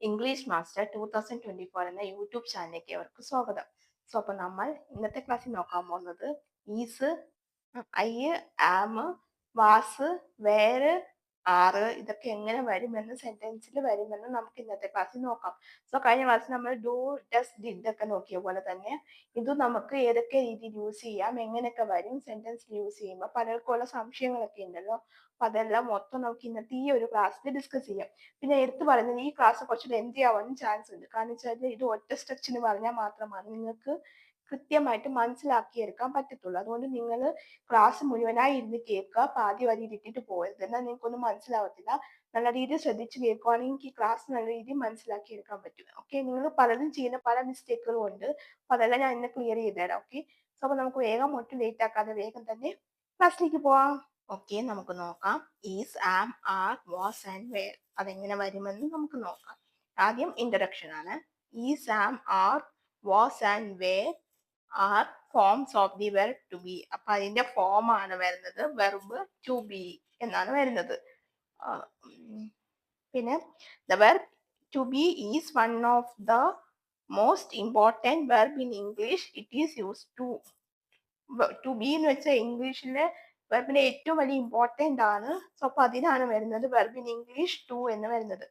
English master 2024 എന്ന YouTube ചാനലിലേക്ക് അവർക്ക് സ്വാഗതം. അപ്പോൾ നമ്മൾ ഇന്നത്തെ ക്ലാസ്സിൽ നോക്കാൻ പോകുന്നത് is, I, am, was, were, are ഇതൊക്കെ എങ്ങനെ വരുമെന്ന് സെന്റൻസിൽ വരുമെന്ന് നമുക്ക് ഇന്നത്തെ ക്ലാസ്സിൽ നോക്കാം. കഴിഞ്ഞ ക്ലാസ്സിൽ നമ്മൾ ഡു, ഡസ്, ഡിഡ് ഒക്കെ നോക്കിയ പോലെ തന്നെ ഇത് നമുക്ക് ഏതൊക്കെ രീതിയിൽ യൂസ് ചെയ്യാം, എങ്ങനെയൊക്കെ വരും സെന്റൻസിൽ യൂസ് ചെയ്യുമ്പോൾ പലർക്കുള്ള സംശയങ്ങളൊക്കെ ഉണ്ടല്ലോ. അപ്പൊ അതെല്ലാം മൊത്തം നമുക്ക് ഇന്നത്തെ ഈ ഒരു ക്ലാസ്സിൽ ഡിസ്കസ് ചെയ്യാം. പിന്നെ എടുത്തു പറയുന്നത് ഈ ക്ലാസ് കുറച്ച് ലെന്തി ആവാനും ചാൻസ് ഉണ്ട്. കാരണം വെച്ചാൽ ഇത് ഒറ്റ സ്ട്രക്ചറിന് പറഞ്ഞാൽ മാത്രമാണ് നിങ്ങൾക്ക് കൃത്യമായിട്ട് മനസ്സിലാക്കിയെടുക്കാൻ പറ്റത്തുള്ളൂ. അതുകൊണ്ട് നിങ്ങൾ ക്ലാസ് മുഴുവനായി ഇരുന്ന് കേൾക്കുക, പാതി വരിയിൽ ഇട്ടിട്ട് പോകരുത്. എന്നാൽ നിങ്ങൾക്കൊന്നും മനസ്സിലാവത്തില്ല. നല്ല രീതിയിൽ ശ്രദ്ധിച്ച് കേൾക്കുകയാണെങ്കിൽ ഈ ക്ലാസ് നല്ല രീതിയിൽ മനസ്സിലാക്കി എടുക്കാൻ പറ്റും. ഓക്കെ, നിങ്ങൾ പലരും ചെയ്യുന്ന പല മിസ്റ്റേക്കുകളും ഉണ്ട്. അപ്പൊ അതെല്ലാം ഞാൻ ഇന്ന് ക്ലിയർ ചെയ്തുതരാം. ഓക്കെ, അപ്പൊ നമുക്ക് വേഗം ഒട്ടും ലേറ്റ് ആക്കാതെ വേഗം തന്നെ ക്ലാസ്സിലേക്ക് പോവാം. ഓക്കെ, നമുക്ക് നോക്കാം. Is, am, are, was and were അതെങ്ങനെ വരുമെന്ന് നമുക്ക് നോക്കാം. ആദ്യം ഇൻട്രൊഡക്ഷൻ ആണ്. Is, am, are, was and were are forms of the verb to be. അപ്പൊ അതിന്റെ ഫോം ആണ് വരുന്നത് വെർബ് ടു ബി എന്നാണ് വരുന്നത്. പിന്നെ the verb to be is one of the most important verb in English. It is use to be എന്ന് വെച്ചാൽ ഇംഗ്ലീഷിലെ വെർബിന്റെ ഏറ്റവും വലിയ ഇമ്പോർട്ടൻ്റ് ആണ്. അപ്പൊ അതിനാണ് വരുന്നത് വെർബ് ഇൻ ഇംഗ്ലീഷ് ടു എന്ന് വരുന്നത്.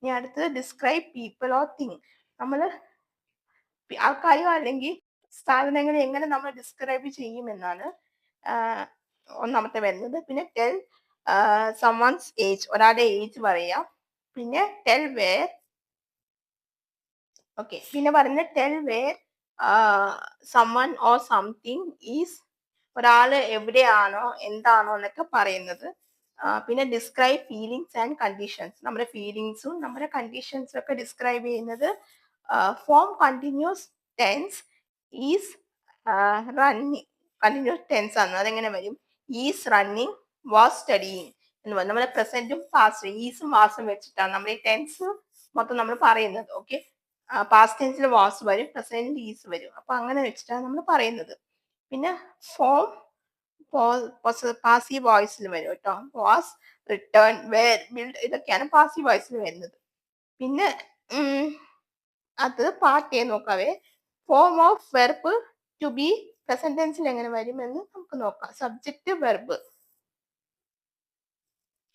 ഇനി അടുത്തത് ഡിസ്ക്രൈബ് പീപ്പിൾ ഓർ തിങ്. നമ്മൾ ആൾക്കാരെയോ അല്ലെങ്കിൽ സാധനങ്ങളെ എങ്ങനെ നമ്മൾ ഡിസ്ക്രൈബ് ചെയ്യുമെന്നാണ് ഒന്നാമത്തെ വരുന്നത്. പിന്നെ ടെൽ സംവൺസ് ഏജ്, ഒരാളുടെ ഏജ് പറയാം. പിന്നെ ടെൽ വേർ, ഓക്കെ, പിന്നെ പറയുന്നത് tell where someone or something is, ഒരാള് എവിടെയാണോ എന്താണോ എന്നൊക്കെ പറയുന്നത്. പിന്നെ ഡിസ്ക്രൈബ് ഫീലിങ്സ് ആൻഡ് കണ്ടീഷൻസ്, നമ്മുടെ ഫീലിങ്സും നമ്മുടെ കണ്ടീഷൻസും ഒക്കെ ഡിസ്ക്രൈബ് ചെയ്യുന്നത്. Form continuous tense is running, continuous tense ആണ്. അതെങ്ങനെ വരും? ഈസ് റണ്ണിങ്, വാസ് സ്റ്റഡിങ് എന്ന് പറയും. നമ്മുടെ പ്രസന്റും പാസ്റ്റ്, ഈസും വാസും വെച്ചിട്ടാണ് നമ്മൾ ഈ ടെൻസ് മൊത്തം നമ്മൾ പറയുന്നത്. ഓക്കെ, പാസ്റ്റ് ടെൻസിൽ വാസ് വരും, പ്രസന്റിൽ ഈസ് വരും. അപ്പൊ അങ്ങനെ വെച്ചിട്ടാണ് നമ്മൾ പറയുന്നത്. പിന്നെ ഫോം പാസീവ് വോയിസിൽ വരും കേട്ടോ. വാസ്, റിട്ടേൺ, വേർ, ബിൽഡ് ഇതൊക്കെയാണ് പാസീവ് വോയിസിൽ വരുന്നത്. പിന്നെ അത് പാർട്ട് എ നോക്കാവേ. Form of verb to be present ടെൻസിൽ എങ്ങനെ വരുമെന്ന് നമുക്ക് നോക്കാം. Subject verb.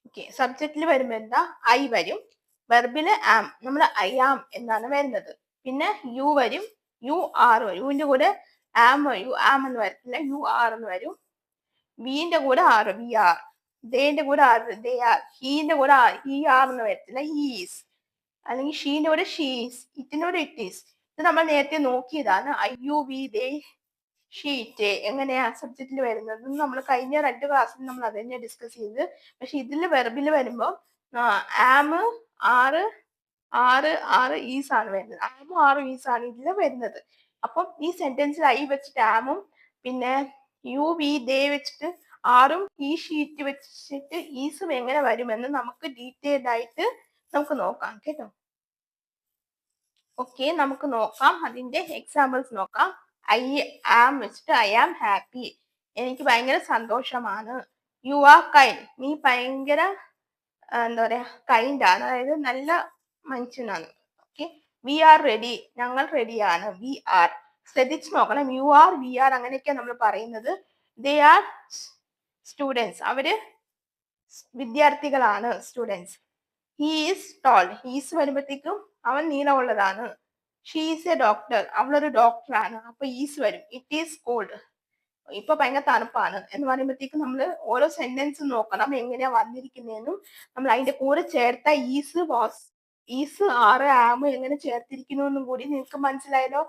ഓക്കെ, സബ്ജക്റ്റിൽ വരുമ്പോ എന്താ? ഐ വരും. വെർബില് ആം, നമ്മൾ ഐ ആം എന്നാണ് വരുന്നത്. പിന്നെ യു വരും, യു ആർ വരും. യുവിന്റെ കൂടെ ആം വരും, ആം എന്ന് വരത്തില്ല, യു ആർ എന്ന് വരും. വിന്റെ കൂടെ ആർ, വി ആർ. ദേന്റെ കൂടെ ആർ, ദേ ആർ. ഹീന്റെ കൂടെ ഹി ആർ എന്ന് വരത്തില്ല, ഹീസ്. അല്ലെങ്കിൽ ഷീന്റെ കൂടെ ഷീസ്, ഇറ്റിന്റെ കൂടെ ഇറ്റ് ഈസ്. ഇത് നമ്മൾ നേരത്തെ നോക്കിയതാണ്. I you we they she it എങ്ങനെയാ സബ്ജക്റ്റിൽ വരുന്നത് നമ്മൾ കഴിഞ്ഞ 2 ക്ലാസ്സിൽ നമ്മൾ അത് തന്നെ ഡിസ്കസ് ചെയ്ത്. പക്ഷെ ഇതിൽ വെർബിൽ വരുമ്പോൾ ആം, ആറ്, ആറ്, ആറ് ഈസ് ആണ് വരുന്നത്. ആമും ആറും ഈസ് ആണ് ഇതിൽ വരുന്നത്. അപ്പം ഈ സെന്റൻസിൽ ഐ വെച്ചിട്ട് ആമും പിന്നെ യു വി ദേ വെച്ചിട്ട് ആറും ഈ ഷീറ്റ് വെച്ചിട്ട് ഈസും എങ്ങനെ വരുമെന്ന് നമുക്ക് ഡീറ്റെയിൽഡ് ആയിട്ട് നമുക്ക് നോക്കാം കേട്ടോ. ഓക്കെ, നമുക്ക് നോക്കാം. അതിന്റെ എക്സാമ്പിൾസ് നോക്കാം. ഐ ആം വെച്ചിട്ട് ഐ ആം ഹാപ്പി, എനിക്ക് ഭയങ്കര സന്തോഷമാണ്. യു ആർ കൈൻഡ്, നീ ഭയങ്കര എന്താ പറയാ കൈൻഡ് ആണ്, അതായത് നല്ല മനുഷ്യനാണ്. ഓക്കെ, വി ആർ റെഡി, ഞങ്ങൾ റെഡിയാണ്. വി ആർ, ശ്രദ്ധിച്ച് നോക്കണം. യു ആർ, വി ആർ അങ്ങനെയൊക്കെ നമ്മൾ പറയുന്നത്. ദേ ആർ സ്റ്റുഡൻസ്, അവര് വിദ്യാർത്ഥികളാണ്, students. He is tall, he's വരുമ്പോഴത്തേക്കും അവൻ നീളമുള്ളതാണ്. ഷീ ഈസ് എ ഡോക്ടർ, അവളൊരു ഡോക്ടറാണ്. അപ്പൊ ഈസ് വരും. ഇറ്റ് ഈസ് കോൾഡ്, ഇപ്പൊ ഭയങ്കര തണുപ്പാണ് എന്ന് പറയുമ്പോഴത്തേക്കും നമ്മൾ ഓരോ സെന്റൻസും നോക്കണം എങ്ങനെയാ വന്നിരിക്കുന്നതെന്നും നമ്മൾ അതിന്റെ കൂടെ ചേർത്ത ഈസ്, വാസ്, ഈസ്, ആറ്, ആമ് എങ്ങനെ ചേർത്തിരിക്കുന്നു എന്നും കൂടി നിങ്ങൾക്ക് മനസ്സിലായല്ലോ.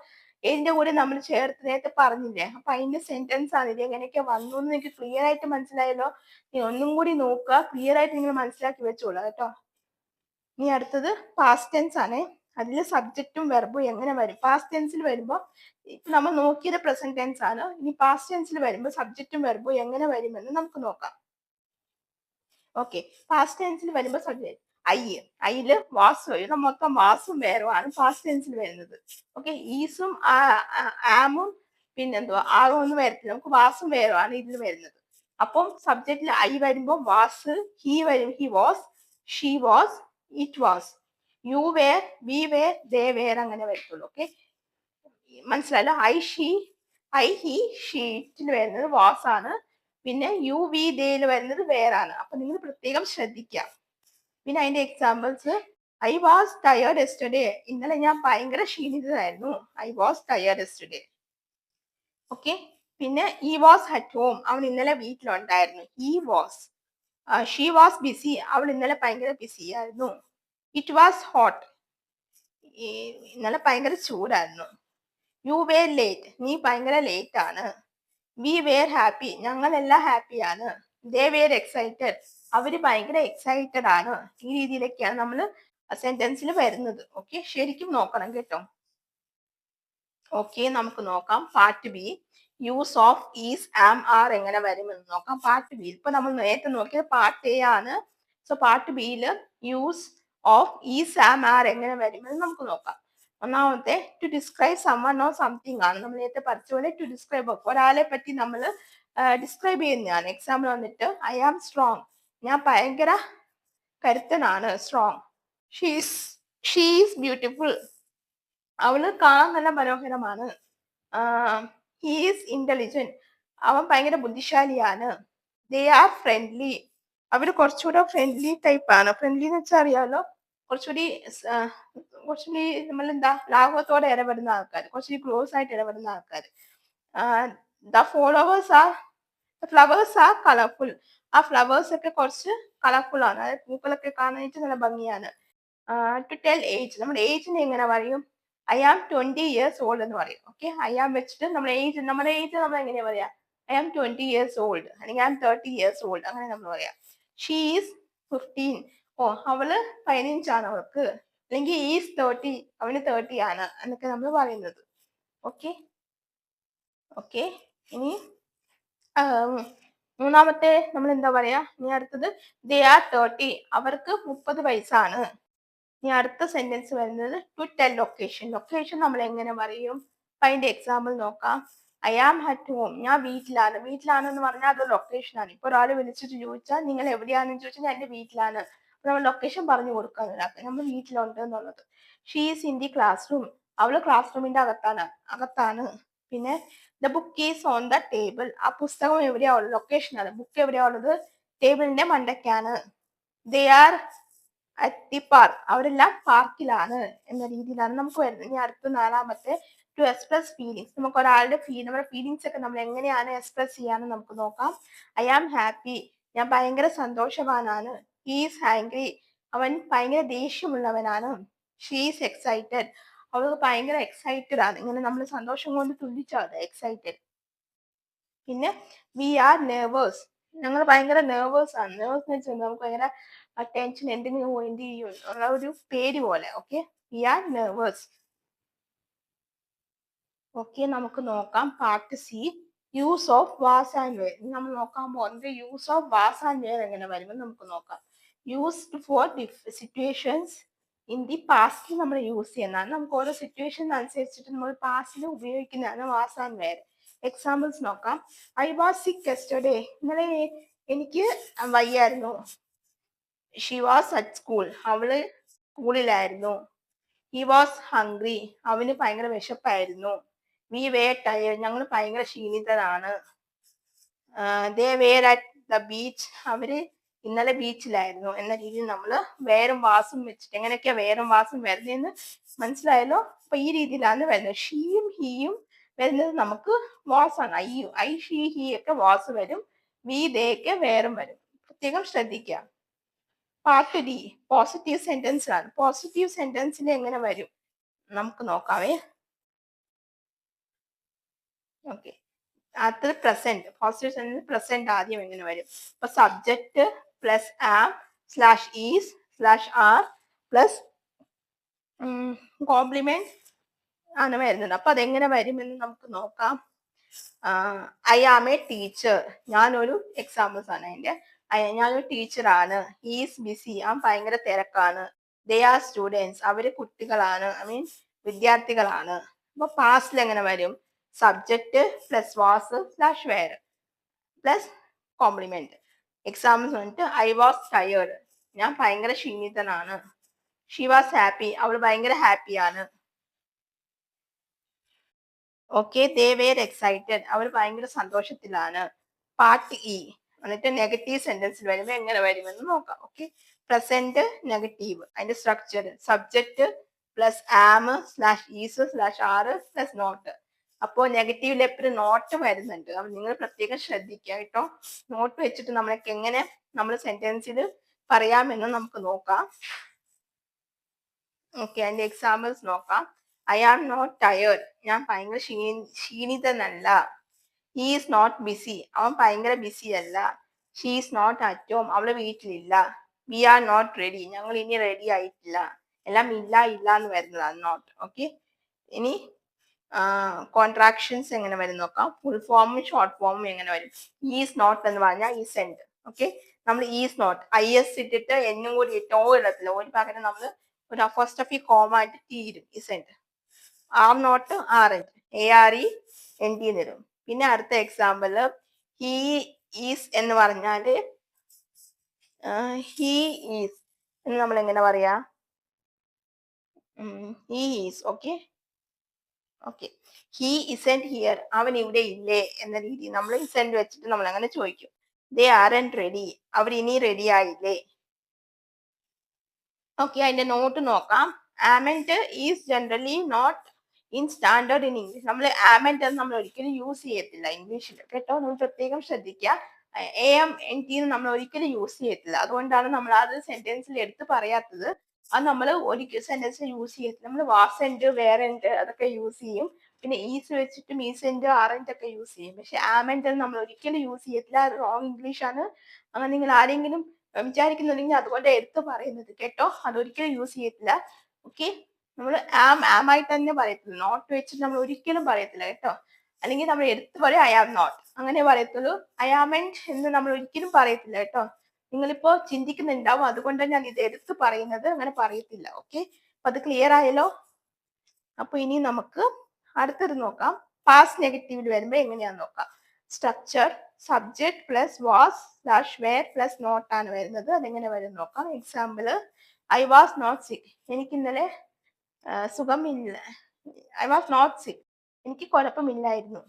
ഇതിന്റെ കൂടെ നമ്മൾ ചേർത്ത് നേരത്തെ പറഞ്ഞില്ലേ, അപ്പൊ അതിന്റെ സെന്റൻസ് ആണ് ഇത്. എങ്ങനെയൊക്കെ വന്നു എന്ന് നിങ്ങൾക്ക് ക്ലിയർ ആയിട്ട് മനസ്സിലായല്ലോ. നീ ഒന്നും കൂടി നോക്കുക, ക്ലിയർ ആയിട്ട് നിങ്ങൾ മനസ്സിലാക്കി വെച്ചോളൂ കേട്ടോ. ഇനി അടുത്തത് പാസ്റ്റ് ടെൻസ് ആണ്. അതിൽ സബ്ജക്റ്റും വെർബും എങ്ങനെ വരും? പാസ്റ്റ് ടെൻസിൽ വരുമ്പോൾ നമ്മൾ നോക്കിയത് പ്രസന്റ് ടെൻസ് ആണ്. ഇനി പാസ്റ്റ് ടെൻസിൽ വരുമ്പോൾ സബ്ജക്റ്റും വെർബും എങ്ങനെ വരുമെന്ന് നമുക്ക് നോക്കാം. ഓക്കെ, പാസ്റ്റ് ടെൻസിൽ വരുമ്പോൾ സബ്ജക്ട് ഐയില് വാസ് വരും. മൊത്തം വാസും വേറുമാണ് പാസ്റ്റ് ടെൻസിൽ വരുന്നത്. ഓക്കെ, ഈസും ആമും പിന്നെന്തുവാ ആറും ഒന്നും വരത്തില്ല, നമുക്ക് വാസും വേറുമാണ് ഇതിൽ വരുന്നത്. അപ്പം സബ്ജക്റ്റിൽ ഐ വരുമ്പോൾ വാസ്, ഹി വരും, he was, she was, it was. You were, we were, they were അങ്ങനെ വരത്തുള്ളൂ. ഓക്കെ, മനസ്സിലായല്ലോ. ഐ ഹി ഷീറ്റിൽ വരുന്നത് വാസ് ആണ്. പിന്നെ യു വി ദേയിൽ വരുന്നത് വേറാണ്. അപ്പൊ നിങ്ങൾ പ്രത്യേകം ശ്രദ്ധിക്കാം. പിന്നെ അതിന്റെ examples, I was tired yesterday, ഇന്നലെ ഞാൻ ഭയങ്കര ക്ഷീണിതരായിരുന്നു. I was tired yesterday. Okay, പിന്നെ ഹി വാസ് അറ്റ് ഹോം, അവൻ ഇന്നലെ വീട്ടിലുണ്ടായിരുന്നു. He was. She was busy, അവൾ ഇന്നലെ ഭയങ്കര ബിസി ആയിരുന്നു. ഇറ്റ് വാസ് ഹോട്ട്, ഇന്നലെ ഭയങ്കര ചൂടായിരുന്നു. യു വേർ ലേറ്റ്, നീ ഭയങ്കര ലേറ്റ് ആണ്. വി വേർ ഹാപ്പി, ഞങ്ങളെല്ലാം ഹാപ്പിയാണ്. ദേ വേർ എക്സൈറ്റഡ്, അവര് ഭയങ്കര എക്സൈറ്റഡ് ആണ്. ഈ രീതിയിലൊക്കെയാണ് നമ്മൾ സെന്റൻസിൽ വരുന്നത്. ഓക്കെ, ശരിക്കും നോക്കണം കേട്ടോ. ഓക്കെ, നമുക്ക് നോക്കാം part B. Use of is, am, are എങ്ങനെ വരുമെന്ന് നോക്കാം. പാർട്ട് ബി ഇപ്പൊ നമ്മൾ നേരത്തെ നോക്കിയത് പാർട്ട് എ ആണ്. സോ പാർട്ട് ബിയില് use of is, am, are എങ്ങനെ വരുമെന്ന് നമുക്ക് നോക്കാം. ഒന്നാമത്തെ to describe someone or something ആണ്. നമ്മൾ നേരത്തെ പഠിച്ച പോലെ ടു ഡിസ്ക്രൈബ് ഒരാളെ പറ്റി നമ്മൾ ഡിസ്ക്രൈബ് ചെയ്യുന്നതാണ്. എക്സാമ്പിൾ വന്നിട്ട് ഐ ആം സ്ട്രോങ്, ഞാൻ ഭയങ്കര കരുത്തനാണ്. സ്ട്രോങ്. ഷീസ് ബ്യൂട്ടിഫുൾ, അവള് കാണാൻ നല്ല മനോഹരമാണ്. ഹീസ് ഇന്റലിജന്റ്, അവൻ ഭയങ്കര ബുദ്ധിശാലിയാണ്. ദേ ആർ ഫ്രണ്ട്ലി, അവര് കുറച്ചുകൂടെ ഫ്രണ്ട്ലി ടൈപ്പ് ആണ്. ഫ്രണ്ട്ലി എന്ന് വെച്ചാൽ അറിയാലോ, കുറച്ചുകൂടി നമ്മളെന്താ ലാഘവത്തോടെ ഇടപെടുന്ന ആൾക്കാർ, കുറച്ചുകൂടി ക്ലോസ് ആയിട്ട് ഇടപെടുന്ന ആൾക്കാർ. ദ ഫ്ലവേഴ്സ് ആർ കളർഫുൾ, ആ ഫ്ലവേഴ്സ് ഒക്കെ കുറച്ച് കളർഫുൾ ആണ്. അതായത് പൂക്കളൊക്കെ കാണാനായിട്ട് നല്ല ഭംഗിയാണ്. ടു ടെൽ ഏജ്, നമ്മുടെ ഏജിനെ എങ്ങനെ പറയും? ഐ ആം 20 years old എന്ന് പറയും. ഓക്കെ, ഐ ആം വെച്ചിട്ട് നമ്മുടെ ഏജ് നമ്മൾ എങ്ങനെയാ പറയാ? ഐ ആം 20 years old അല്ലെങ്കിൽ ഐ ആം 30 years old അങ്ങനെ നമ്മൾ പറയാം. ഷീ ഈസ് 15, ഓ അവള് 15 അവൾക്ക്. അല്ലെങ്കിൽ ഈസ് 30, അവന് 30 ആണ് എന്നൊക്കെ നമ്മൾ പറയുന്നത്. ഓക്കെ ഓക്കെ, ഇനി മൂന്നാമത്തെ നമ്മൾ എന്താ പറയാ? ഇനി അടുത്തത് ദേ ആർ 30, അവർക്ക് 30 വയസ്സാണ്. ഇനി അടുത്ത സെന്റൻസ് വരുന്നത് ടു ടെൽ ലൊക്കേഷൻ. ലൊക്കേഷൻ നമ്മൾ എങ്ങനെ പറയും? അതിന്റെ എക്സാമ്പിൾ നോക്കാം. ഐ ആം അറ്റ് ഹോം, ഞാൻ വീട്ടിലാണ്. വീട്ടിലാണെന്ന് പറഞ്ഞാൽ അത് ലൊക്കേഷൻ ആണ്. ഇപ്പൊ ഒരാൾ വിളിച്ചിട്ട് ചോദിച്ചാൽ നിങ്ങൾ എവിടെയാണെന്ന് ചോദിച്ചാൽ ഞാൻ എന്റെ വീട്ടിലാണ്. അപ്പൊ നമ്മൾ ലൊക്കേഷൻ പറഞ്ഞു കൊടുക്കാൻ നമ്മൾ വീട്ടിലുണ്ട് എന്നുള്ളത്. She's in the class room, അവള് ക്ലാസ് റൂമിന്റെ അകത്താണ്. പിന്നെ the book is on the table, ആ പുസ്തകം എവിടെയാ ഉള്ളത്? ലൊക്കേഷൻ ആണ്. ബുക്ക് എവിടെയാ ഉള്ളത്? ടേബിളിന്റെ മണ്ടയ്ക്കാണ്. They are at the park, അവരെല്ലാം പാർക്കിലാണ് എന്ന രീതിയിലാണ് നമുക്ക് വരുന്നത്. ഇനി അടുത്ത നാലാമത്തെ ടു എക്സ്പ്രസ് ഫീലിങ്സ്. നമുക്ക് ഒരാളുടെ നമ്മുടെ ഫീലിങ്സ് ഒക്കെ നമ്മൾ എങ്ങനെയാണ് എക്സ്പ്രസ് ചെയ്യാന്ന് നമുക്ക് നോക്കാം. ഐ ആം ഹാപ്പി, ഞാൻ ഭയങ്കര സന്തോഷവാനാണ്. ഹീസ് ഹാങ്ക്രി, അവൻ ഭയങ്കര ദേഷ്യമുള്ളവനാണ്. ഷീസ് എക്സൈറ്റഡ്, അവൾക്ക് ഭയങ്കര എക്സൈറ്റഡ് ആണ്. ഇങ്ങനെ നമ്മൾ സന്തോഷം കൊണ്ട് തുള്ളിച്ചാണ് എക്സൈറ്റഡ്. പിന്നെ വി ആർ നെർവേഴ്സ്, ഞങ്ങൾ ഭയങ്കര നെർവേഴ്സ് ആണ്. നെർവേഴ്സ് എന്ന് വെച്ചാൽ നമുക്ക് ഭയങ്കര ടെൻഷൻ, എന്തെങ്കിലും എന്ത് ചെയ്യും ഉള്ള ഒരു പേര് പോലെ. Okay, we are nervous. Okay, നമുക്ക് നോക്കാം part C. Use of was and were. നമ്മൾ നോക്കാൻ പോകുന്നത് use of was and were എങ്ങനെ വരുമെന്ന് നമുക്ക് നോക്കാം. Used for situations in the പാസ്റ്റിൽ നമ്മൾ യൂസ് ചെയ്യുന്നതാണ്. നമുക്ക് ഓരോ സിറ്റുവേഷൻ അനുസരിച്ചിട്ട് നമ്മൾ പാസ്റ്റിൽ ഉപയോഗിക്കുന്നതാണ് വാസ് ആൻഡ് വെയർ. എക്സാമ്പിൾസ് നോക്കാം. ഐ വാസ് സിക്ക് യെസ്റ്റർഡേ, ഇന്നലെ എനിക്ക് വയ്യായിരുന്നു. ഷി വാസ് അറ്റ് സ്കൂൾ, അവള് സ്കൂളിലായിരുന്നു. ഹി വാസ് ഹംഗ്രി, അവന് ഭയങ്കര വിശപ്പായിരുന്നു. വി വേർ ടയേർഡ്, ഞങ്ങൾ ഭയങ്കര ക്ഷീണിതരാണ്. They were at the beach, അവര് ഇന്നലെ ബീച്ചിലായിരുന്നു എന്ന രീതിയിൽ നമ്മൾ വേറും വാസും വെച്ചിട്ട് എങ്ങനെയൊക്കെയാ വേറും വാസും വരുന്നതെന്ന് മനസ്സിലായല്ലോ. അപ്പൊ ഈ രീതിയിലാണ് വരുന്നത്. ഷീയും ഹീയും വരുന്നത് നമുക്ക് വാസാണ്. ഐ ഷീ ഹീ ഒക്കെ വാസ് വരും. വി ദേ ഒക്കെ വേറും വരും. പ്രത്യേകം ശ്രദ്ധിക്കുക. പാർട്ട് ഡി പോസിറ്റീവ് സെന്റൻസ് ആണ്. പോസിറ്റീവ് സെന്റൻസിൽ എങ്ങനെ വരും നമുക്ക് നോക്കാവേ. ഓക്കെ, അത് പ്രസന്റ്. പോസിറ്റീവ് സെന്റൻസ് പ്രസന്റ് ആദ്യം എങ്ങനെ വരും? ഇപ്പൊ subject plus am slash is slash are plus complement ആണ് വരുന്നത്. അപ്പൊ അതെങ്ങനെ വരുമെന്ന് നമുക്ക് നോക്കാം. ഐ ആം എ ടീച്ചർ, ഞാനൊരു എക്സാമ്പിൾസ് ആണ് അതിന്റെ. ഞാനൊരു ടീച്ചറാണ്. ഹീസ് ബിസി, അവൻ ഭയങ്കര തിരക്കാണ്. ദേ ആർ സ്റ്റുഡൻസ്, അവര് കുട്ടികളാണ്, ഐ മീൻ വിദ്യാർത്ഥികളാണ്. അപ്പൊ പാസ്റ്റിൽ എങ്ങനെ വരും? Subject plus was slash were plus complement. Examples വന്നിട്ട് ഐ വാസ് ടയേർഡ്, ഞാൻ ഭയങ്കര ക്ഷീണിതനാണ്. ഷി വാസ് ഹാപ്പി, അവൾ ഭയങ്കര ഹാപ്പിയാണ്. ഓക്കെ, ദേ വേർ എക്സൈറ്റഡ്, അവർ ഭയങ്കര സന്തോഷത്തിലാണ്. പാർട്ട് ഇ, എന്നിട്ട് നെഗറ്റീവ് സെന്റൻസിൽ വരുമ്പോൾ എങ്ങനെ വരുമെന്ന് നോക്കാം. ഓക്കെ, പ്രസന്റ് നെഗറ്റീവ്, അതിന്റെ structure subject plus am slash is slash are plus not. അപ്പോൾ നെഗറ്റീവിൽ എപ്പോഴും നോട്ട് വരുന്നുണ്ട്. അപ്പൊ നിങ്ങൾ പ്രത്യേകം ശ്രദ്ധിക്കുക കേട്ടോ. നോട്ട് വെച്ചിട്ട് നമ്മളൊക്കെ എങ്ങനെ നമ്മൾ സെന്റൻസിൽ പറയാമെന്ന് നമുക്ക് നോക്കാം. ഓക്കെ, അതിന്റെ എക്സാമ്പിൾസ് നോക്കാം. ഐ ആം നോട്ട് ടയേർഡ്, ഞാൻ ഭയങ്കര ക്ഷീണിതനല്ല. ഹി ഈസ് നോട്ട് ബിസി, അവൻ ഭയങ്കര ബിസി അല്ല. She is not at home, അവള് വീട്ടിലില്ല. വി ആർ നോട്ട് റെഡി, ഞങ്ങൾ ഇനി റെഡി ആയിട്ടില്ല. എല്ലാം ഇല്ല ഇല്ല എന്ന് വരുന്നതാണ് നോട്ട്. ഓക്കെ, ഇനി കോൺട്രാക്ഷൻസ് എങ്ങനെ വരും നോക്കാം. ഫുൾ ഫോമും ഷോർട്ട് ഫോമും എങ്ങനെ വരും. ഈസ് നോട്ട് എന്ന് പറഞ്ഞാൽ ഈസെന്റ്. ഓക്കെ, നമ്മൾ ഈസ് നോട്ട് ഐ എസ് ഇട്ടിട്ട് എന്നും കൂടി ഇട്ട് ഓ ഇടത്തില്ല. ഒരു പകരം നമ്മൾ ഒരു അപ്പോസ്ട്രോഫി കോമ ആയിട്ട് തീരും isn't. Are not aren't, A R E N T തരും. പിന്നെ അടുത്ത എക്സാമ്പിള് ഹീ ഈസ് എന്ന് പറഞ്ഞാല് ഹീ ഈസ് എന്ന് നമ്മൾ എങ്ങനെ പറയാ. He is. Okay okay, he isn't here, അവൻ ഇവിടെ ഇല്ലേ എന്ന രീതിയിൽ നമ്മൾ ഇസെന്റ് വെച്ചിട്ട് നമ്മൾ അങ്ങനെ ചോദിക്കും. ദേ ആർ എൻ റെഡി, അവർ ഇനി റെഡി ആയില്ലേ. ഓക്കെ, അതിന്റെ നോട്ട് നോക്കാം. Amn't is generally not in standard in English. നമ്മൾ ആമൻഡ് എന്ന് നമ്മൾ ഒരിക്കലും യൂസ് ചെയ്യത്തില്ല ഇംഗ്ലീഷിൽ കേട്ടോ. നമ്മൾ പ്രത്യേകം ശ്രദ്ധിക്കുക. എ എം എൻ ടി നമ്മൾ ഒരിക്കലും യൂസ് ചെയ്യത്തില്ല. അതുകൊണ്ടാണ് നമ്മൾ അത് സെന്റൻസിൽ എടുത്ത് പറയാത്തത്. അത് നമ്മൾ ഒരിക്കലും സെന്റൻസിൽ യൂസ് ചെയ്യത്തില്ല. നമ്മൾ വാസെന്റ് വേറെന്റ് അതൊക്കെ യൂസ് ചെയ്യും. പിന്നെ ഈസ് വെച്ചിട്ടും ഈസെന്റ് ആറെന്റ് ഒക്കെ യൂസ് ചെയ്യും. പക്ഷെ ആമൻഡ് നമ്മൾ ഒരിക്കലും യൂസ് ചെയ്യത്തില്ല. അത് റോങ് ഇംഗ്ലീഷ് ആണ്. അങ്ങനെ നിങ്ങൾ ആരെങ്കിലും വിചാരിക്കുന്നുണ്ടെങ്കിൽ അതുകൊണ്ട് എടുത്ത് പറയുന്നത് കേട്ടോ. അതൊരിക്കലും യൂസ് ചെയ്യത്തില്ല. ഓക്കെ, നമ്മൾ ആയിട്ട് തന്നെ പറയത്തുള്ളൂ. നോട്ട് വെച്ചിട്ട് നമ്മൾ ഒരിക്കലും പറയത്തില്ല കേട്ടോ. അല്ലെങ്കിൽ നമ്മൾ എടുത്ത് പറയും ഐ ആം നോട്ട്, അങ്ങനെ പറയത്തുള്ളൂ. ഐ ആമെന്റ് എന്ന് നമ്മൾ ഒരിക്കലും പറയത്തില്ല കേട്ടോ. നിങ്ങളിപ്പോ ചിന്തിക്കുന്നുണ്ടാവും, അതുകൊണ്ടാണ് ഞാൻ ഇത് എടുത്ത് പറയുന്നത്. അങ്ങനെ പറയത്തില്ല. ഓക്കെ, അപ്പൊ അത് ക്ലിയർ ആയല്ലോ. അപ്പൊ ഇനി നമുക്ക് അടുത്തത് നോക്കാം. പാസ്റ്റ് നെഗറ്റീവിൽ വരുമ്പോ എങ്ങനെയാന്ന് നോക്കാം. Structure subject plus was slash were plus not ആണ് വരുന്നത്. അതെങ്ങനെ വരും നോക്കാം. എക്സാമ്പിള് ഐ വാസ് നോട്ട് സിക്ക്, എനിക്ക് ഇന്നലെ സുഖമില്ല. ഐ വാസ് നോട്ട് സിക്ക്, എനിക്ക് കുഴപ്പമില്ലായിരുന്നു.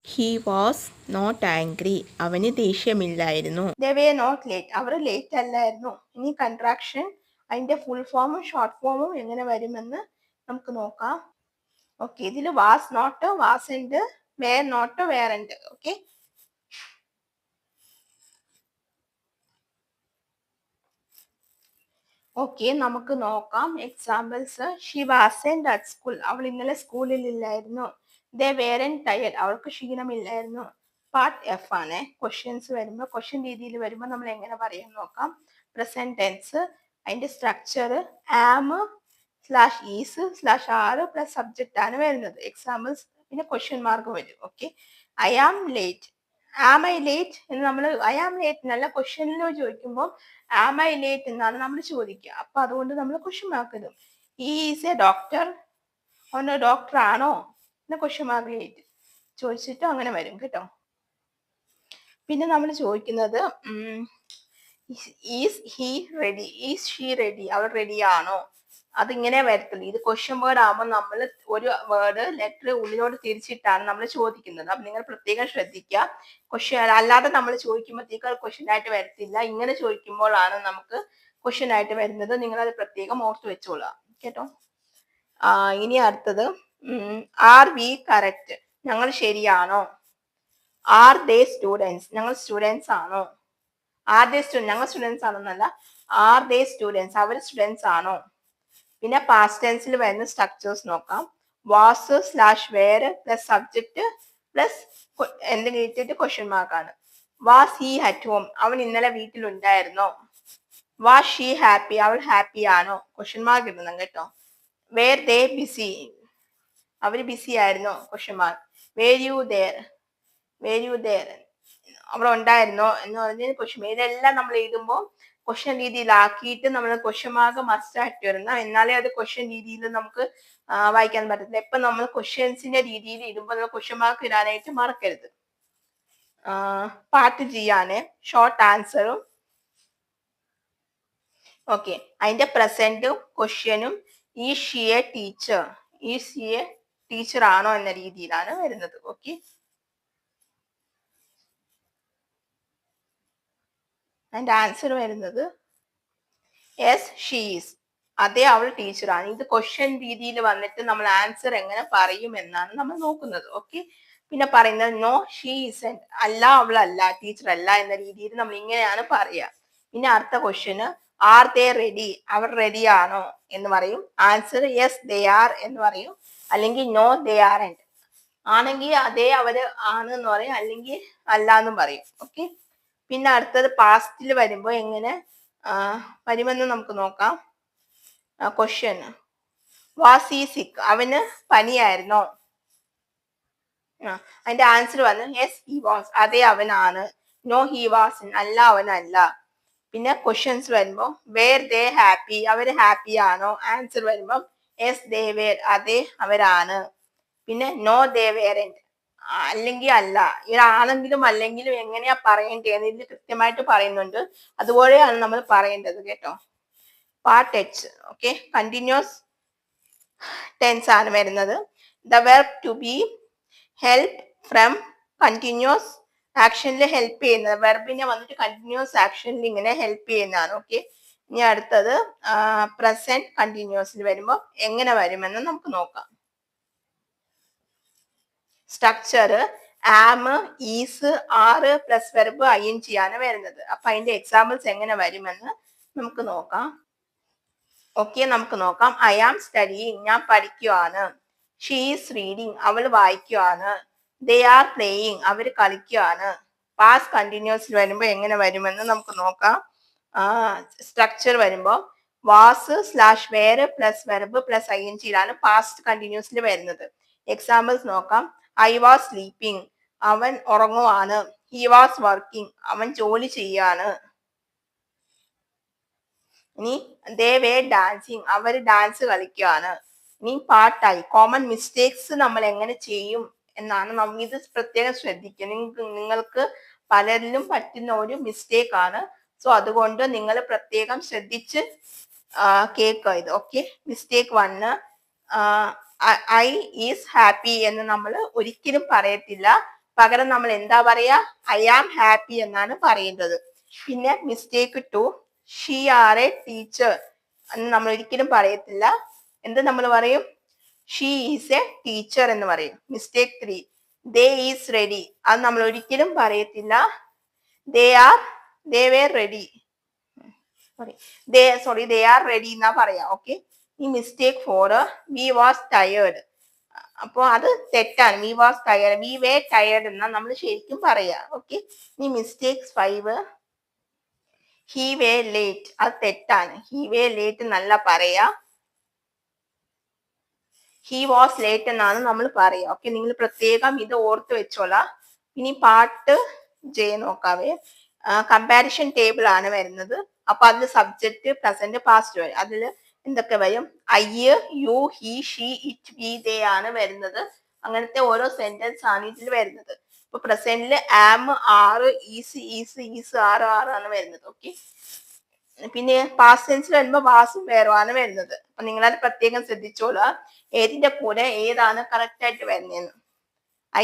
ഹി വാസ് നോട്ട് ആംഗ്രി, അവന് ദേഷ്യമില്ലായിരുന്നു. ദേ വേ നോട്ട് ലേറ്റ്, അവർ ലേറ്റ് അല്ലായിരുന്നു. ഇനി കൺട്രാക്ഷൻ, അതിന്റെ ഫുൾ ഫോമും ഷോർട്ട് ഫോമും എങ്ങനെ വരുമെന്ന് നമുക്ക് നോക്കാം. ഓക്കെ, ഇതിൽ was not wasn't, were not weren't. Okay, okay, നമുക്ക് നോക്കാം examples. She wasn't at school, അവൾ ഇന്നലെ സ്കൂളിൽ ഇല്ലായിരുന്നു. ദേ വേരൻ ടയർഡ്, അവൾക്ക് ക്ഷീണമില്ലായിരുന്നു. പാർട്ട് എഫ് ആണ്. ക്വസ്റ്റ്യൻസ് വരുമ്പോൾ ക്വസ്റ്റ്യൻ രീതിയിൽ വരുമ്പോൾ നമ്മൾ എങ്ങനെ പറയാൻ നോക്കാം. പ്രസന്റ് ടെൻസ്, അതിന്റെ structure am slash is slash are plus subject ആണ് വരുന്നത്. എക്സാമ്പിൾസ് പിന്നെ ക്വസ്റ്റ്യൻ മാർക്ക് വരും. Okay, I am late, am I late എന്ന് നമ്മൾ ഐ ആം ലേറ്റ് എന്നല്ല ക്വസ്റ്റ്യനിലോ ചോദിക്കുമ്പോൾ ആം ഐ ലേറ്റ് എന്നാണ് നമ്മൾ ചോദിക്കുക. അപ്പൊ അതുകൊണ്ട് നമ്മൾ ക്വസ്റ്റ്യൻ മാർക്ക് ഇടും. ഈസ് എ ഡോക്ടർ, അവന് ഡോക്ടർ ആണോ എന്ന് ക്വസ്റ്റ്യൻ മാർക്ക് ലേറ്റ് ചോദിച്ചിട്ട് അങ്ങനെ വരും കേട്ടോ. പിന്നെ നമ്മൾ ചോദിക്കുന്നത് is he ready, is she ready, അവൾ റെഡി ആണോ. അതിങ്ങനെ വരത്തുള്ളൂ. ഇത് ക്വസ്റ്റ്യൻ വേർഡ് ആകുമ്പോൾ നമ്മൾ ഒരു വേർഡ് ലെറ്റർ ഉള്ളിലോട്ട് തിരിച്ചിട്ടാണ് നമ്മൾ ചോദിക്കുന്നത്. അപ്പൊ നിങ്ങൾ പ്രത്യേകം ശ്രദ്ധിക്കുക. ക്വസ്റ്റ്യൻ അല്ലാതെ നമ്മൾ ചോദിക്കുമ്പോഴത്തേക്ക് അത് ക്വസ്റ്റ്യൻ ആയിട്ട് വരത്തില്ല. ഇങ്ങനെ ചോദിക്കുമ്പോഴാണ് നമുക്ക് ക്വസ്റ്റ്യൻ ആയിട്ട് വരുന്നത്. നിങ്ങൾ അത് പ്രത്യേകം ഓർത്ത് വെച്ചോളുക കേട്ടോ. ഇനി അടുത്തത് ആർ വി കറക്റ്റ്, ഞങ്ങൾ ശരിയാണോ. ആർ ദേ സ്റ്റുഡൻസ്, ഞങ്ങൾ സ്റ്റുഡൻസ് ആണോ. ആർ ദേ സ്റ്റുഡൻസ്, ഞങ്ങൾ സ്റ്റുഡൻസ് ആണെന്നല്ല, ആർ ദേ സ്റ്റുഡൻസ്, അവർ സ്റ്റുഡൻസ് ആണോ. പിന്നെ പാസ്റ്റ് ടെൻസിൽ വരുന്ന സ്ട്രക്ചേഴ്സ് നോക്കാം. Was slash were plus subject plus എന്തെങ്കിലും ഇട്ടിട്ട് ക്വസ്റ്റ്യൻ മാർക്കാണ്. വാസ് ഹി അറ്റ് ഹോം, അവൻ ഇന്നലെ വീട്ടിലുണ്ടായിരുന്നോ. വാസ് ഷീ ഹാപ്പി, അവൾ ഹാപ്പി ആണോ. ക്വസ്റ്റ്യൻ മാർക്ക് ഇടണം കേട്ടോ. വേർ ദേ ബിസി, അവർ ബിസി ആയിരുന്നോ. Question mark. Were you there, were you there, അവിടെ ഉണ്ടായിരുന്നോ എന്ന് പറഞ്ഞ് ക്വസ്റ്റ്യൻ. ഇതെല്ലാം നമ്മൾ എഴുതുമ്പോൾ ക്വസ്റ്റ്യൻ രീതിയിലാക്കിയിട്ട് നമ്മൾ ക്വസ്റ്റ്യൻ മാർക്ക് മസ്റ്റ് ആയിട്ട് വരണം. എന്നാലേ അത് ക്വസ്റ്റ്യൻ രീതിയിൽ നമുക്ക് വായിക്കാൻ പറ്റത്തില്ല. ഇപ്പൊ നമ്മൾ ക്വസ്റ്റ്യൻസിന്റെ രീതിയിൽ ഇടുമ്പോൾ നമ്മൾ ക്വസ്റ്റ്യൻ മാർക്ക് ഇടാനായിട്ട് മറക്കരുത്. പാർട്ട് ചെയ്യാന് ഷോർട്ട് ആൻസറും ഓക്കെ, അതിന്റെ പ്രസന്റും ക്വസ്റ്റ്യനും ഈ ഷീ എ ടീച്ചർ, ഈ ഷീ എ ടീച്ചർ ആണോ എന്ന രീതിയിലാണ് വരുന്നത്. ഓക്കെ, അതിന്റെ ആൻസർ വരുന്നത് യെസ് ഷീ ഈസ്, അതെ അവൾ ടീച്ചറാണ്. ഇത് ക്വസ്റ്റ്യൻ രീതിയിൽ വന്നിട്ട് നമ്മൾ ആൻസർ എങ്ങനെ പറയും എന്നാണ് നമ്മൾ നോക്കുന്നത്. ഓക്കെ, പിന്നെ പറയുന്നത് നോ ഷീ ഈസ്, അല്ല അവളല്ല, ടീച്ചർ അല്ല എന്ന രീതിയിൽ നമ്മൾ ഇങ്ങനെയാണ് പറയുക. പിന്നെ അടുത്ത ക്വസ്റ്റ്യന് ആർ ദേ റെഡി, അവർ റെഡി ആണോ എന്ന് പറയും. ആൻസർ യെസ് ദേ ആർ എന്ന് പറയും, അല്ലെങ്കിൽ നോ ദേ ആർ ആൻഡ്. ആണെങ്കിൽ അതേ അവര് ആണ് എന്ന് പറയും, അല്ലെങ്കിൽ അല്ല എന്നും പറയും. ഓക്കെ, പിന്നെ അടുത്തത് പാസ്റ്റിൽ വരുമ്പോൾ എങ്ങനെ വരുമെന്ന് നമുക്ക് നോക്കാം. ക്വസ്റ്റ്യൻ വാസ് ഈ സിക്ക്, അവന് പനിയായിരുന്നോ? അതിന്റെ ആൻസർ വന്നു യെസ് ഹി വാസ്, അതെ അവനാണ്. നോ ഹി വാസ്, അല്ല അവനല്ല. പിന്നെ ക്വസ്റ്റ്യൻസ് വരുമ്പോൾ വേർ ദേ ഹാപ്പി, അവര് ഹാപ്പി ആണോ? ആൻസർ വരുമ്പോൾ യെസ് ദേ വേർ, അതെ അവരാണ്. പിന്നെ നോ ദേ വേറെന്റ്, അല്ലെങ്കിൽ അല്ല. ഇതാണെങ്കിലും അല്ലെങ്കിലും എങ്ങനെയാ പറയേണ്ടതെന്ന് ഇതിൽ കൃത്യമായിട്ട് പറയുന്നുണ്ട്, അതുപോലെയാണ് നമ്മൾ പറയേണ്ടത് കേട്ടോ. Part H. Okay, continuous tense ആണ് വരുന്നത്. The verb to be help from continuous ആക്ഷനിൽ ഹെൽപ്പ് ചെയ്യുന്നത്, വെർബിനെ വന്നിട്ട് കണ്ടിന്യൂസ് ആക്ഷനിൽ ഇങ്ങനെ ഹെൽപ്പ് ചെയ്യുന്നതാണ്. ഓക്കെ, ഇനി അടുത്തത് പ്രസന്റ് കണ്ടിന്യൂസിൽ വരുമ്പോൾ എങ്ങനെ വരുമെന്ന് നമുക്ക് നോക്കാം. സ്ട്രക്ചർ ആം, ഈസ്, ആറ് പ്ലസ് വെർബ് ING ആണ് വരുന്നത്. അപ്പൊ അതിന്റെ എക്സാമ്പിൾസ് എങ്ങനെ വരുമെന്ന് നമുക്ക് നോക്കാം. ഓക്കെ, നമുക്ക് നോക്കാം. ഐ ആം സ്റ്റഡിയിങ്, ഞാൻ പഠിക്കുവാണ്. ഷീ ഈസ് റീഡിങ്, അവൾ വായിക്കുവാണ്. ദേ ആർ പ്ലേയിങ്, അവർ കളിക്കുവാണ്. പാസ്റ്റ് കണ്ടിന്യൂസിൽ വരുമ്പോൾ എങ്ങനെ വരുമെന്ന് നമുക്ക് നോക്കാം. സ്ട്രക്ചർ വരുമ്പോൾ was slash were plus verb plus ING യിലാണ് പാസ്റ്റ് കണ്ടിന്യൂസിൽ വരുന്നത്. എക്സാമ്പിൾസ് നോക്കാം. ഐ വാസ് സ്ലീപ്പിംഗ്, അവൻ ഉറങ്ങുവാണ്. ഹി വാസ് വർക്കിംഗ്, അവൻ ജോലി ചെയ്യാണ്. ഇനി ദേ വേ ഡാൻസിങ്, അവർ ഡാൻസ് കളിക്കുകയാണ്. ഇനി പാർട്ടായി കോമൺ മിസ്റ്റേക്സ് നമ്മൾ എങ്ങനെ ചെയ്യും എന്നാണ് നമ്മൾ ഇത് പ്രത്യേകം ശ്രദ്ധിക്കുക. നിങ്ങൾക്ക് പലരിലും പറ്റുന്ന ഒരു മിസ്റ്റേക്ക് ആണ്. സോ അതുകൊണ്ട് നിങ്ങൾ പ്രത്യേകം ശ്രദ്ധിച്ച് കേൾക്കുക ഇത്. Okay, mistake 1, I is happy എന്ന് നമ്മൾ ഒരിക്കലും പറയത്തില്ല. പകരം നമ്മൾ എന്താ പറയാ, ഐ ആം ഹാപ്പി എന്നാണ് പറയേണ്ടത്. പിന്നെ mistake 2, she are a teacher എന്ന് നമ്മൾ ഒരിക്കലും പറയത്തില്ല. എന്ത് നമ്മൾ പറയും, ഷീ ഈസ് എ ടീച്ചർ എന്ന് പറയും. മിസ്റ്റേക്ക് 3, ദേ ഈസ് റെഡി, അത് നമ്മൾ ഒരിക്കലും പറയത്തില്ല. They were ready, they are ready എന്നാ പറയാ. ഓക്കെ, ഈ മിസ്റ്റേക്ക് 4, വി വാസ് ടയേർഡ്, അപ്പൊ അത് തെറ്റാണ്. We was tired, we were tired എന്നാ നമ്മൾ ശരിക്കും പറയാ. ഓക്കെ, ഈ മിസ്റ്റേക്ക് 5, ഹി വേ ലേറ്റ്, അത് തെറ്റാണ്. ഹി വേ ലേറ്റ് എന്നല്ല പറയാ, ഹി വാസ് ലേറ്റ് എന്നാണ് നമ്മൾ പറയാ. ഓക്കെ, നിങ്ങൾ പ്രത്യേകം ഇത് ഓർത്ത് വെച്ചോളാം. ഇനി പാർട്ട് ജെ നോക്കാവേ. കമ്പാരിഷൻ ടേബിൾ ആണ് വരുന്നത്. അപ്പൊ അതിൽ സബ്ജക്റ്റ് പ്രസന്റ് പാസ്റ്റ് വരും. അതിൽ എന്തൊക്കെ വരും, I, you, he, she, it, we, they ആണ് വരുന്നത്. അങ്ങനത്തെ ഓരോ സെന്റൻസ് ആണ് ഇതിൽ വരുന്നത്. ഇപ്പൊ പ്രസന്റില് ആം, ആറ്, ഈസ് ആറ് ആണ് വരുന്നത്. ഓക്കെ, പിന്നെ പാസ്റ്റ് ടെൻസിൽ വരുമ്പോൾ വാസും വേറുമാണ് വരുന്നത്. അപ്പൊ നിങ്ങളത് പ്രത്യേകം ശ്രദ്ധിച്ചോളാം, ഏതിന്റെ കൂടെ ഏതാണ് കറക്റ്റ് ആയിട്ട് വരുന്നതെന്ന്.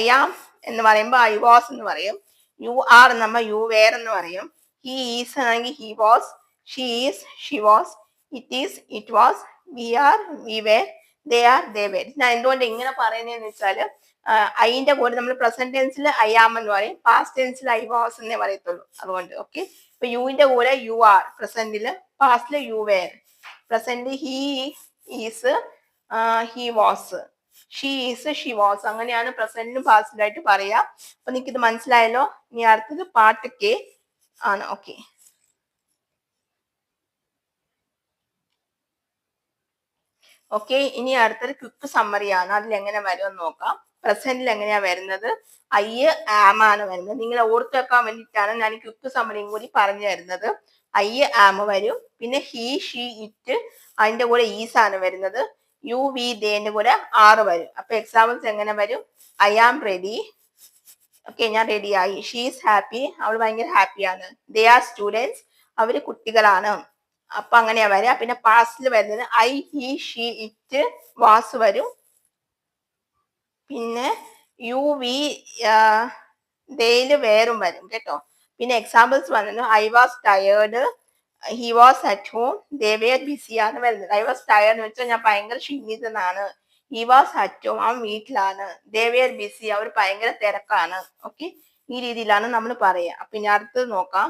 ഐ ആം എന്ന് പറയുമ്പോൾ ഐ വാസ് എന്ന് പറയും. യു ആർ നമ്മൾ യു വേർ എന്ന് പറയും. ഹി ഈസ് ആണെങ്കിൽ he was, she is she was, it is it was, we are we were, they are they were. ഞാൻ എന്തുകൊണ്ട് ഇങ്ങനെ പറയുന്നതെന്ന് വെച്ചാല് ഐന്റെ കൂടെ നമ്മൾ പ്രസന്റ് ടെൻസിൽ ഐ ആം എന്ന് പറയും, പാസ്റ്റ് ടെൻസിൽ ഐ വാസ് എന്നേ പറയത്തുള്ളൂ. അതുകൊണ്ട് ഓക്കെ, ഇപ്പൊ യുവിന്റെ കൂടെ യു ആർ പ്രസന്റില്, പാസ്റ്റില് you were, present he is he was, she is she was, അങ്ങനെയാണ് പ്രസന്റിലും പാസ്റ്റിലായിട്ട് പറയാ. അപ്പൊ നിങ്ങൾക്ക് ഇത് മനസ്സിലായല്ലോ. ഇനി അടുത്തത് പാർട്ട് കെ ആണ്. ഓക്കെ, ഓക്കെ, ഇനി അടുത്തത് ക്വിക്ക് സമ്മറി ആണ്. അതിൽ എങ്ങനെ വരുമെന്ന് നോക്കാം. പ്രസന്റിൽ എങ്ങനെയാ വരുന്നത്, ഐ ആം ആണ് വരുന്നത്. നിങ്ങൾ ഓർത്ത് വെക്കാൻ വേണ്ടിയിട്ടാണ് ഞാൻ ക്വിക്ക് സമ്മറിയും കൂടി പറഞ്ഞു തരുന്നത്. ഐ ആം വരും. പിന്നെ ഹി, ഷീ, ഇറ്റ്, അതിന്റെ കൂടെ ഈസ് ആണ് വരുന്നത്. യു, വി, ദേന്റെ കൂടെ ആറ് വരും. അപ്പൊ എക്സാമ്പിൾസ് എങ്ങനെ വരും, ഐ ആം റെഡി, ഓക്കെ ഞാൻ റെഡി ആയി. ഷീ ഈസ് ഹാപ്പി, അവൾ ഭയങ്കര ഹാപ്പിയാണ്. ദേ ആർ സ്റ്റുഡൻസ്, അവര് കുട്ടികളാണ്. അപ്പൊ അങ്ങനെയാ വരിക. പിന്നെ പാസ്റ്റിൽ വരുന്നത് I, he, she, it, was വരും. പിന്നെ യു, വി, ദയില് വേറും വരും കേട്ടോ. പിന്നെ എക്സാമ്പിൾസ് വന്നത് I was tired, he was at home, they were busy ആണ് വരുന്നത്. ഐ വാസ് ടയേർഡ് എന്ന് വെച്ചാൽ ഞാൻ ഭയങ്കര ക്ഷീണിതനാണ്. ഹി വാസ് അറ്റ് ഹോം, അവൻ വീട്ടിലാണ്. ദേ വേർ ബിസി, അവർ ഭയങ്കര തിരക്കാണ്. ഓക്കെ, ഈ രീതിയിലാണ് നമ്മൾ പറയുക. അപ്പൊ ഇനി അടുത്തത് നോക്കാം.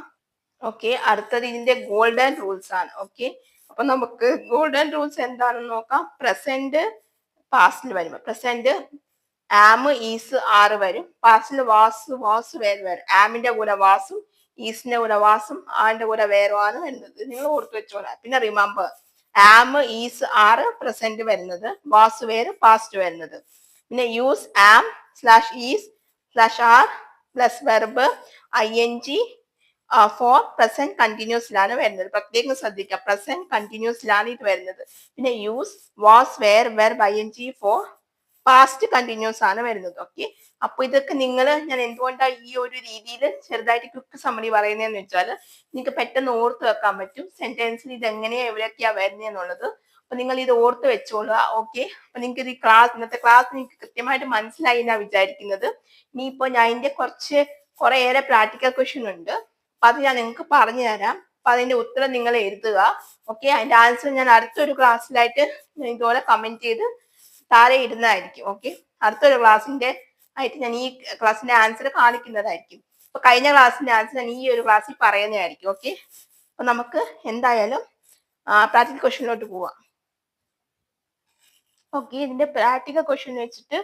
ഓക്കെ, അടുത്തത് ഇതിന്റെ ഗോൾഡൻ റൂൾസ് ആണ്. ഓക്കെ, അപ്പൊ നമുക്ക് ഗോൾഡൻ റൂൾസ് എന്താണെന്ന് നോക്കാം. പ്രസന്റ് പാസ്റ്റിൽ വരുമ്പോ പ്രസന്റ് ആം, ഈസ്, ആറ് വരും. പാസ്റ്റിൽ വാസ് വേറെ വരും. ആമിന്റെ കൂടെ വാസും ഈസിന്റെ കൂടെ വാസും ആന്റെ കൂടെ വേറുമാണ് വരുന്നത്. നിങ്ങൾ ഓർത്ത് വെച്ചോളാം. പിന്നെ remember, am, is, are present വരുന്നത്, വാസ് വേര് പാസ്റ്റ് വരുന്നത്. പിന്നെ use am slash is slash are plus verb ING for present കണ്ടിന്യൂസിലാണ് വരുന്നത്. പ്രത്യേകം ശ്രദ്ധിക്കുക, പ്രസന്റ് കണ്ടിന്യൂസിലാണ് ഇത് വരുന്നത്. പിന്നെ use was were verb ING for past continuous ആണ് വരുന്നത്. ഓക്കെ, അപ്പൊ ഇതൊക്കെ ഞാൻ എന്തുകൊണ്ടാണ് ഈ ഒരു രീതിയിൽ ചെറുതായിട്ട് ക്വിക്ക് സമ്മറി പറയുന്നതെന്ന് വെച്ചാൽ നിങ്ങൾക്ക് പെട്ടെന്ന് ഓർത്ത് വെക്കാൻ പറ്റും സെന്റൻസിൽ ഇത് എങ്ങനെയാ എവിടെയൊക്കെയാ വരുന്നതെന്നുള്ളത്. അപ്പൊ നിങ്ങൾ ഇത് ഓർത്ത് വെച്ചോളുക. ഓക്കെ, അപ്പൊ നിങ്ങൾക്ക് ഇത് ഇന്നത്തെ ക്ലാസ് നിങ്ങൾക്ക് കൃത്യമായിട്ട് മനസ്സിലായി എന്നാ വിചാരിക്കുന്നത്. ഇനിയിപ്പോ ഞാൻ ഇതിന്റെ കുറേയേറെ പ്രാക്ടിക്കൽ ക്വസ്റ്റ്യൻ ഉണ്ട്. അപ്പൊ അത് ഞാൻ നിങ്ങൾക്ക് പറഞ്ഞു തരാം. അപ്പൊ അതിന്റെ ഉത്തരം നിങ്ങൾ എഴുതുക. ഓക്കെ, അതിന്റെ ആൻസർ ഞാൻ അടുത്തൊരു ക്ലാസ്സിലായിട്ട് ഇതുപോലെ കമന്റ് ചെയ്ത് താഴെ ഇടുന്നതായിരിക്കും. ഓക്കെ, അടുത്തൊരു ക്ലാസ്സിന്റെ ആയിട്ട് ഞാൻ ഈ ക്ലാസ്സിന്റെ ആൻസർ കാണിക്കുന്നതായിരിക്കും. അപ്പൊ കഴിഞ്ഞ ക്ലാസ്സിന്റെ ആൻസർ ഞാൻ ഈ ഒരു ക്ലാസ്സിൽ പറയുന്നതായിരിക്കും. ഓക്കെ, അപ്പൊ നമുക്ക് എന്തായാലും പ്രാക്ടിക്കൽ ക്വസ്റ്റ്യനിലോട്ട് പോവാം. ഓക്കെ, ഇതിന്റെ പ്രാക്ടിക്കൽ ക്വസ്റ്റ്യൻ വെച്ചിട്ട്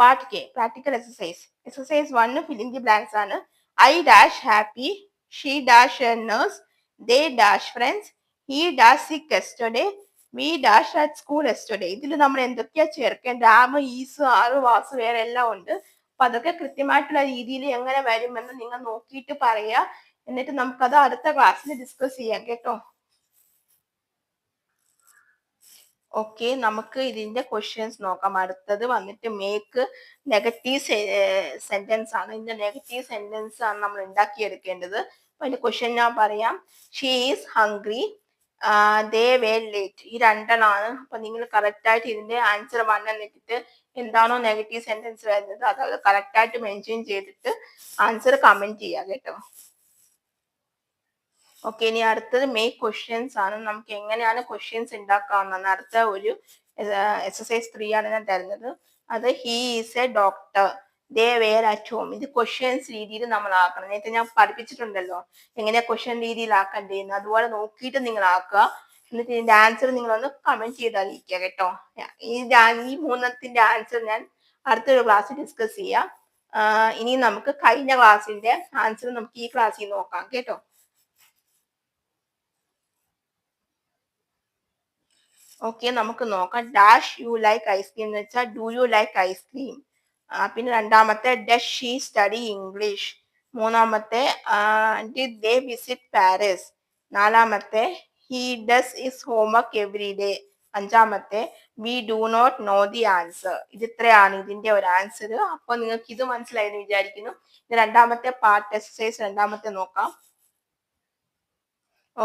part K practical exercise 1 fill in the blanks ആണ്. I dash happy, she dash nurse, they dash friends, he dash sick yesterday, we dash at school yesterday. ഇതിൽ നമ്മൾ എന്തൊക്കെയാ ചേർക്കേണ്ടത്? ആം, ഈസ്, ആറ്, was വേറെ എല്ലാം ഉണ്ട്. അപ്പൊ അതൊക്കെ കൃത്യമായിട്ടുള്ള രീതിയിൽ എങ്ങനെ വരുമെന്ന് നിങ്ങൾ നോക്കിയിട്ട് പറയാ. എന്നിട്ട് നമുക്കത് അടുത്ത ക്ലാസ്സിൽ ഡിസ്കസ് ചെയ്യാം കേട്ടോ. ഓക്കെ, നമുക്ക് ഇതിന്റെ ക്വസ്റ്റ്യൻസ് നോക്കാം. അടുത്തത് വന്നിട്ട് മേക്ക് നെഗറ്റീവ് സെന്റൻസ് ആണ്. ഇതിന്റെ നെഗറ്റീവ് സെന്റൻസ് ആണ് നമ്മൾ ഉണ്ടാക്കിയെടുക്കേണ്ടത്. അപ്പൊ അതിന്റെ ക്വസ്റ്റ്യൻ ഞാൻ പറയാം. She is hungry, they were late. ഈ രണ്ടെണ്ണമാണ്. അപ്പൊ നിങ്ങൾ കറക്റ്റ് ആയിട്ട് ഇതിന്റെ ആൻസർ വന്നിട്ട് എന്താണോ നെഗറ്റീവ് സെന്റൻസ് വരുന്നത് അത് കറക്റ്റ് ആയിട്ട് മെൻഷൻ ചെയ്തിട്ട് ആൻസർ കമന്റ് ചെയ്യാം കേട്ടോ. ഓക്കെ, ഇനി അടുത്തത് മേക്ക് ക്വസ്റ്റ്യൻസ് ആണ്. നമുക്ക് എങ്ങനെയാണ് ക്വസ്റ്റ്യൻസ് ഉണ്ടാക്കാവുന്നതാണ്. അടുത്ത ഒരു എക്സസൈസ് 3 ആണ് ഞാൻ തരുന്നത്. അത് he is a doctor, they were at home. ഇത് ക്വസ്റ്റ്യൻസ് രീതിയിൽ നമ്മൾ ആക്കണം. നേരത്തെ ഞാൻ പഠിപ്പിച്ചിട്ടുണ്ടല്ലോ എങ്ങനെയാ ക്വസ്റ്റ്യൻ രീതിയിൽ ആക്കണ്ടേന്ന്. അതുപോലെ നോക്കിയിട്ട് നിങ്ങൾ ആക്കുക. എന്നിട്ട് ഇതിന്റെ ആൻസർ നിങ്ങളൊന്ന് കമന്റ് ചെയ്ത് അറിയിക്കുക കേട്ടോ. ഈ മൂന്നത്തിന്റെ ആൻസർ ഞാൻ അടുത്തൊരു ക്ലാസ്സിൽ ഡിസ്കസ് ചെയ്യാം. ഇനി നമുക്ക് കഴിഞ്ഞ ക്ലാസ്സിന്റെ ആൻസർ നമുക്ക് ഈ ക്ലാസ്സിൽ നോക്കാം കേട്ടോ. ഓക്കെ, നമുക്ക് നോക്കാം. ഡാഷ് യു ലൈക്ക് ഐസ്ക്രീം എന്ന് വെച്ചാൽ ഡു യു ലൈക്ക് ഐസ്ക്രീം. പിന്നെ രണ്ടാമത്തെ ഡസ് ഷീ സ്റ്റഡി ഇംഗ്ലീഷ്. മൂന്നാമത്തെ ഡിഡ് ദേ വിസിറ്റ് പാരീസ്. നാലാമത്തെ he does is homework every day. അഞ്ചാമത്തെ we do not know the answer. ഇത് ഇത്രയാണ് ഇതിന്റെ ഒരു ആൻസർ. അപ്പൊ നിങ്ങൾക്ക് ഇത് മനസ്സിലായെന്ന് വിചാരിക്കുന്നു. രണ്ടാമത്തെ പാർട്ട് എക്സസൈസ് രണ്ടാമത്തെ നോക്കാം.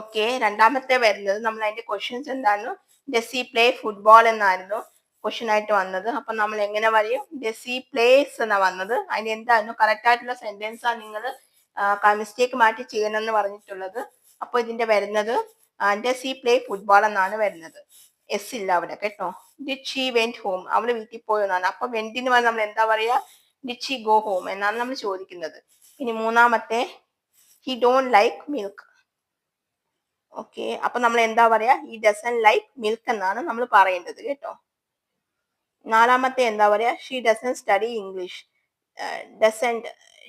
ഓക്കെ, രണ്ടാമത്തെ വരുന്നത് നമ്മൾ അതിന്റെ ക്വസ്റ്റ്യൻസ് എന്തായിരുന്നു? ഡെസി പ്ലേ ഫുട്ബോൾ എന്നായിരുന്നു ക്വസ്റ്റ്യൻ ആയിട്ട് വന്നത്. അപ്പൊ നമ്മൾ എങ്ങനെ പറയും? ഡെസി പ്ലേസ് എന്നാ വന്നത്. അതിന് എന്തായിരുന്നു കറക്റ്റ് ആയിട്ടുള്ള സെന്റൻസ് ആണ് നിങ്ങൾ മിസ്റ്റേക്ക് മാറ്റി ചെയ്യണമെന്ന് പറഞ്ഞിട്ടുള്ളത്. അപ്പൊ ഇതിന്റെ വരുന്നത് ഡെസി പ്ലേ ഫുട്ബോൾ എന്നാണ് വരുന്നത്. എസ് ഇല്ല അവിടെ കേട്ടോ. ഡിഡ് ഷീ വെന്റ് ഹോം, അവള് വീട്ടിൽ പോയെന്നാണ്. അപ്പൊ വെന്റിന് നമ്മൾ എന്താ പറയാ? ഡിഡ് ഷീ ഗോ ഹോം എന്നാണ് നമ്മൾ ചോദിക്കുന്നത്. ഇനി മൂന്നാമത്തെ he don't like milk. Okay, അപ്പൊ നമ്മൾ എന്താ പറയാ? ഈ ഡസൻ ലൈക്ക് മിൽക്ക് എന്നാണ് നമ്മൾ പറയേണ്ടത് കേട്ടോ. നാലാമത്തെ എന്താ പറയാ? She doesn't study English.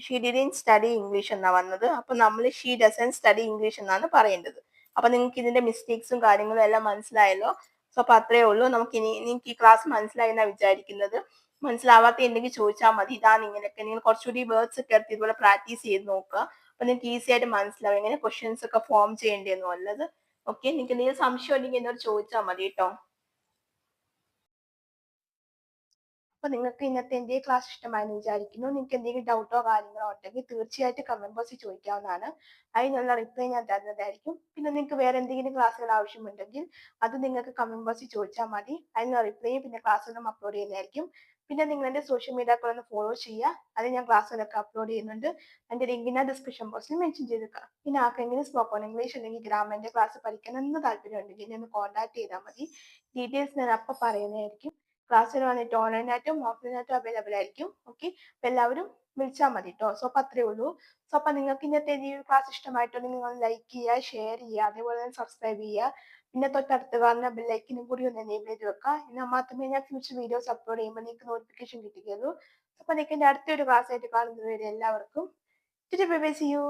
She didn't study English എന്നാ വന്നത്. അപ്പൊ നമ്മൾ ഷീ ഡസൻ സ്റ്റഡി ഇംഗ്ലീഷ് എന്നാണ് പറയേണ്ടത്. അപ്പൊ നിങ്ങൾക്ക് ഇതിന്റെ മിസ്റ്റേക്സും കാര്യങ്ങളും എല്ലാം മനസ്സിലായല്ലോ. സോ അപ്പൊ അത്രേ ഉള്ളൂ. നിങ്ങൾക്ക് ഈ ക്ലാസ് മനസ്സിലായി എന്നാ വിചാരിക്കുന്നത്. മനസ്സിലാവാത്ത എന്തെങ്കിലും ചോദിച്ചാൽ മതി. ഇതാണ് ഇങ്ങനെയൊക്കെ. നിങ്ങൾ കുറച്ചുകൂടി വേർഡ്സ് ഒക്കെ എടുത്ത് ഇതുപോലെ പ്രാക്ടീസ് ചെയ്ത് നോക്കുക. അപ്പൊ നിങ്ങൾക്ക് ഈസി ആയിട്ട് മനസ്സിലാവും എങ്ങനെ ക്വസ്റ്റ്യൻസ് ഒക്കെ ഫോം ചെയ്യേണ്ടതെന്നും ഉള്ളത്. ഓക്കെ, നിങ്ങൾക്ക് എന്തെങ്കിലും സംശയം ഉണ്ടെങ്കിൽ എന്നോട് ചോദിച്ചാൽ മതി കേട്ടോ. അപ്പോൾ നിങ്ങൾക്ക് ഇന്നത്തെ എൻ്റെ ക്ലാസ് ഇഷ്ടമായെന്ന് വിചാരിക്കുന്നു. നിങ്ങൾക്ക് എന്തെങ്കിലും ഡൗട്ടോ കാര്യങ്ങളോ ഉണ്ടെങ്കിൽ തീർച്ചയായിട്ടും കമന്റ് ബോക്സിൽ ചോദിക്കാവുന്നതാണ്. അതിനുള്ള റിപ്ലൈ ഞാൻ തരുന്നതായിരിക്കും. പിന്നെ നിങ്ങൾക്ക് വേറെ എന്തെങ്കിലും ക്ലാസ്സുകൾ ആവശ്യമുണ്ടെങ്കിൽ അത് നിങ്ങൾക്ക് കമന്റ് ബോക്സിൽ ചോദിച്ചാൽ മതി. അതിനുള്ള റിപ്ലൈയും പിന്നെ ക്ലാസ്സുകളും അപ്ലോഡ് ചെയ്യുന്നതായിരിക്കും. പിന്നെ നിങ്ങൾ എൻ്റെ സോഷ്യൽ മീഡിയകൾ ഒന്ന് ഫോളോ ചെയ്യുക. അതിൽ ഞാൻ ക്ലാസ്സുകളൊക്കെ അപ്ലോഡ് ചെയ്യുന്നുണ്ട്. അതിൻ്റെ ലിങ്ക് ഞാൻ ഡിസ്ക്രിപ്ഷൻ ബോക്സിൽ മെൻഷൻ ചെയ്തേക്കാം. പിന്നെ ആർക്കെങ്കിലും സ്പോക്കൺ ഇംഗ്ലീഷ് അല്ലെങ്കിൽ ഗ്രാമറിന്റെ ക്ലാസ് പഠിക്കണം എന്ന് താല്പര്യമുണ്ടെങ്കിൽ എന്നെ ഒന്ന് കോൺടാക്ട് ചെയ്താൽ മതി. ഡീറ്റെയിൽസ് ഞാൻ അപ്പം പറയുന്നതായിരിക്കും. ക്ലാസ്സിൽ വന്നിട്ട് ഓൺലൈനായിട്ടും ഓഫ്ലൈനായിട്ടും അവൈലബിൾ ആയിരിക്കും. ഓക്കെ, അപ്പോൾ എല്ലാവരും വിളിച്ചാൽ മതി കേട്ടോ. സോ അപ്പോൾ അത്രേ ഉള്ളൂ. സോ അപ്പോൾ നിങ്ങൾക്ക് ഇന്നത്തെ ഈ ഒരു ക്ലാസ് ഇഷ്ടമായിട്ടുണ്ടെങ്കിൽ നിങ്ങൾ ലൈക്ക് ചെയ്യുക, ഷെയർ ചെയ്യുക, അതേപോലെ തന്നെ സബ്സ്ക്രൈബ് ചെയ്യുക. പിന്നെ തൊട്ടടുത്ത് കാണുന്ന ബെല്ലൈക്കനും കൂടി ഒന്ന് എനേബിൾ ചെയ്ത് വെക്കുക. എന്നാൽ മാത്രമേ ഞാൻ ഫ്യൂച്ചർ വീഡിയോസ് അപ്ലോഡ് ചെയ്യുമ്പോൾ നിങ്ങൾക്ക് നോട്ടിഫിക്കേഷൻ കിട്ടുകയുള്ളൂ. അപ്പോൾ നിങ്ങൾക്ക് എൻ്റെ അടുത്തൊരു ക്ലാസ് ആയിട്ട് കാണുന്നത് വരെ എല്ലാവർക്കും ബൈ ബൈ, സീ യു.